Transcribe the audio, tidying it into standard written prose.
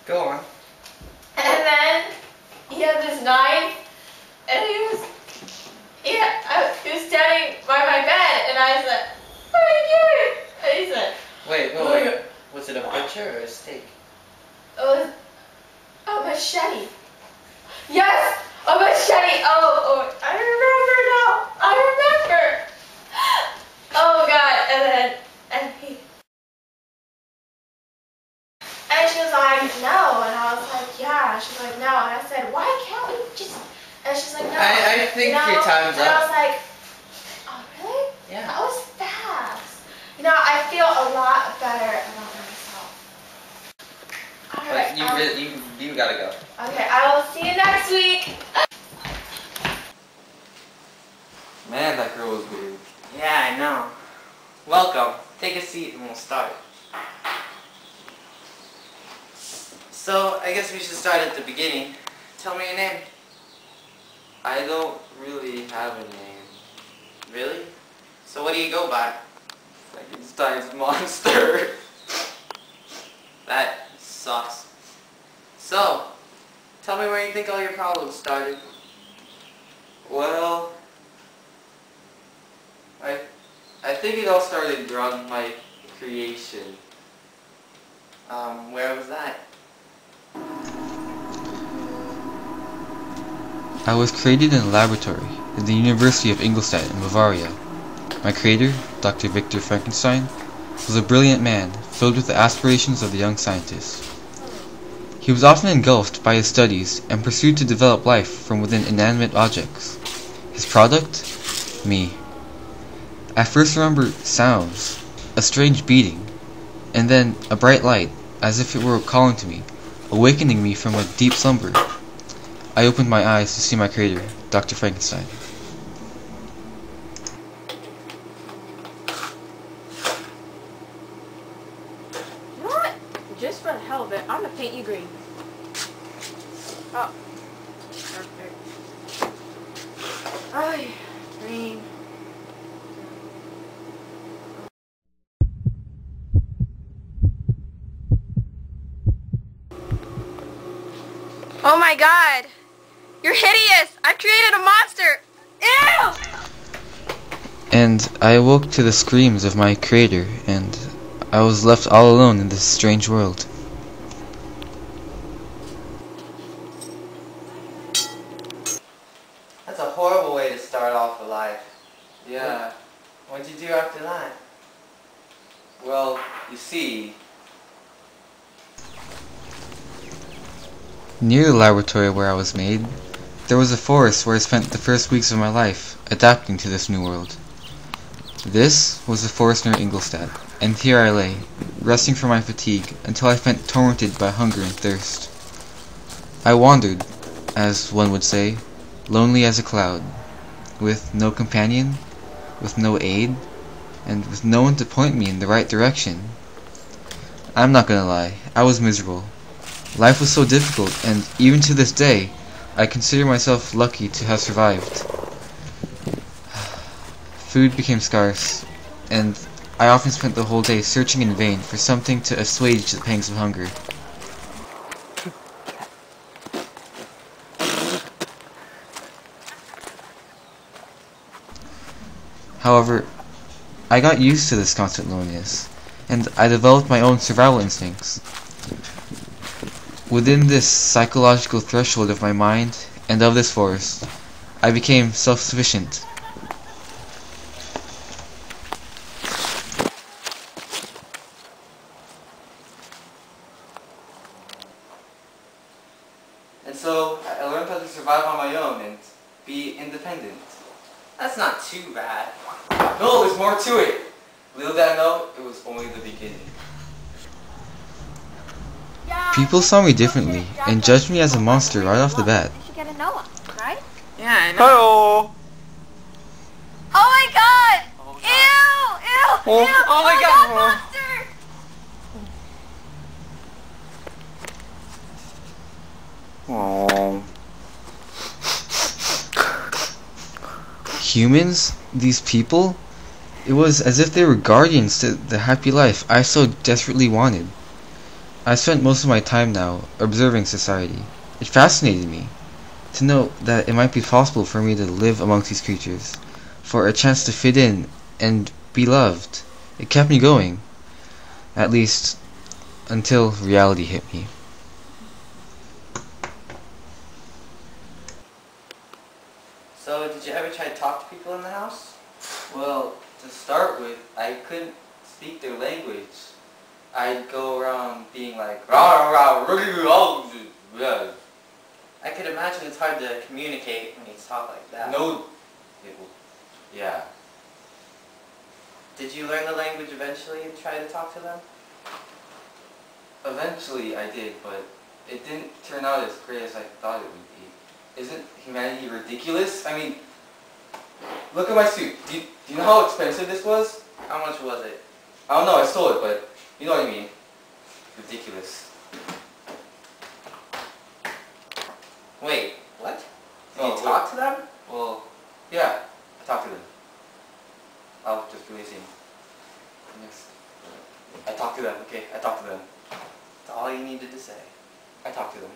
Go on. And then he had this knife, and he was standing by my bed, and I said, "What are you doing?" And he said, Wait. Was it a butcher or a steak? "It was a machete." Yes, a machete. Oh, I remember now. I remember. Oh God, and she was like, "No," and I was like, "Yeah." She's like, "No," and I said, "Why can't we just?" And she's like, "No." I think your time's and up. I was like, "Oh really? Yeah. That was fast." I feel a lot better about myself. Alright. You gotta go. Okay, I will see you next week. Man, that girl was weird. Yeah, I know. Welcome. Take a seat and we'll start. So, I guess we should start at the beginning. Tell me your name. I don't really have a name. Really? So what do you go by? Frankenstein's monster. That sucks. So, tell me where you think all your problems started. Well, I think it all started around my creation. Where was that? I was created in a laboratory at the University of Ingolstadt in Bavaria. My creator, Dr. Victor Frankenstein, was a brilliant man filled with the aspirations of the young scientist. He was often engulfed by his studies and pursued to develop life from within inanimate objects. His product? Me. I first remember sounds, a strange beating, and then a bright light, as if it were calling to me, awakening me from a deep slumber. I opened my eyes to see my creator, Dr. Frankenstein. You know what? Just for the hell of it, I'm gonna paint you green. Oh, perfect. Oh, yeah. Green. Oh my God! You're hideous! I created a monster! Ew! And I awoke to the screams of my creator, and I was left all alone in this strange world. That's a horrible way to start off a life. Yeah. What'd you do after that? Well, you see, Near the laboratory where I was made, there was a forest where I spent the first weeks of my life, adapting to this new world. This was the forest near Ingolstadt, and here I lay, resting from my fatigue until I felt tormented by hunger and thirst. I wandered, as one would say, lonely as a cloud, with no companion, with no aid, and with no one to point me in the right direction. I'm not gonna lie, I was miserable. Life was so difficult, and even to this day, I consider myself lucky to have survived. Food became scarce, and I often spent the whole day searching in vain for something to assuage the pangs of hunger. However, I got used to this constant loneliness, and I developed my own survival instincts. Within this psychological threshold of my mind and of this forest, I became self-sufficient. and so I learned how to survive on my own and be independent. That's not too bad. No, there's more to it. Little did I know, it was only the beginning. People saw me differently and judged me as a monster right off the bat. You should get a Noah, right? Yeah, I know. Hello. Oh my God! Ew! Ew! Ew! Oh my God! Monster! Oh. Humans? These people? It was as if they were guardians to the happy life I so desperately wanted. I spent most of my time now observing society. It fascinated me to know that it might be possible for me to live amongst these creatures, for a chance to fit in and be loved. It kept me going, at least until reality hit me. So, did you ever try to talk to people in the house? Well, to start with, I couldn't speak their language. I'd go around being like, rah, rah, rah, rah, rah. I could imagine it's hard to communicate when you talk like that. No, yeah. Did you learn the language eventually and try to talk to them? Eventually I did, but it didn't turn out as great as I thought it would be. Isn't humanity ridiculous? I mean, look at my suit. Do you know how expensive this was? How much was it? I don't know, I stole it, but you know what I mean. Ridiculous. Wait, what? Did Oh, you talk to them? Well, yeah, I talked to them. I'll just really see. Next. I talked to them, okay? I talked to them. That's all you needed to say. I talked to them.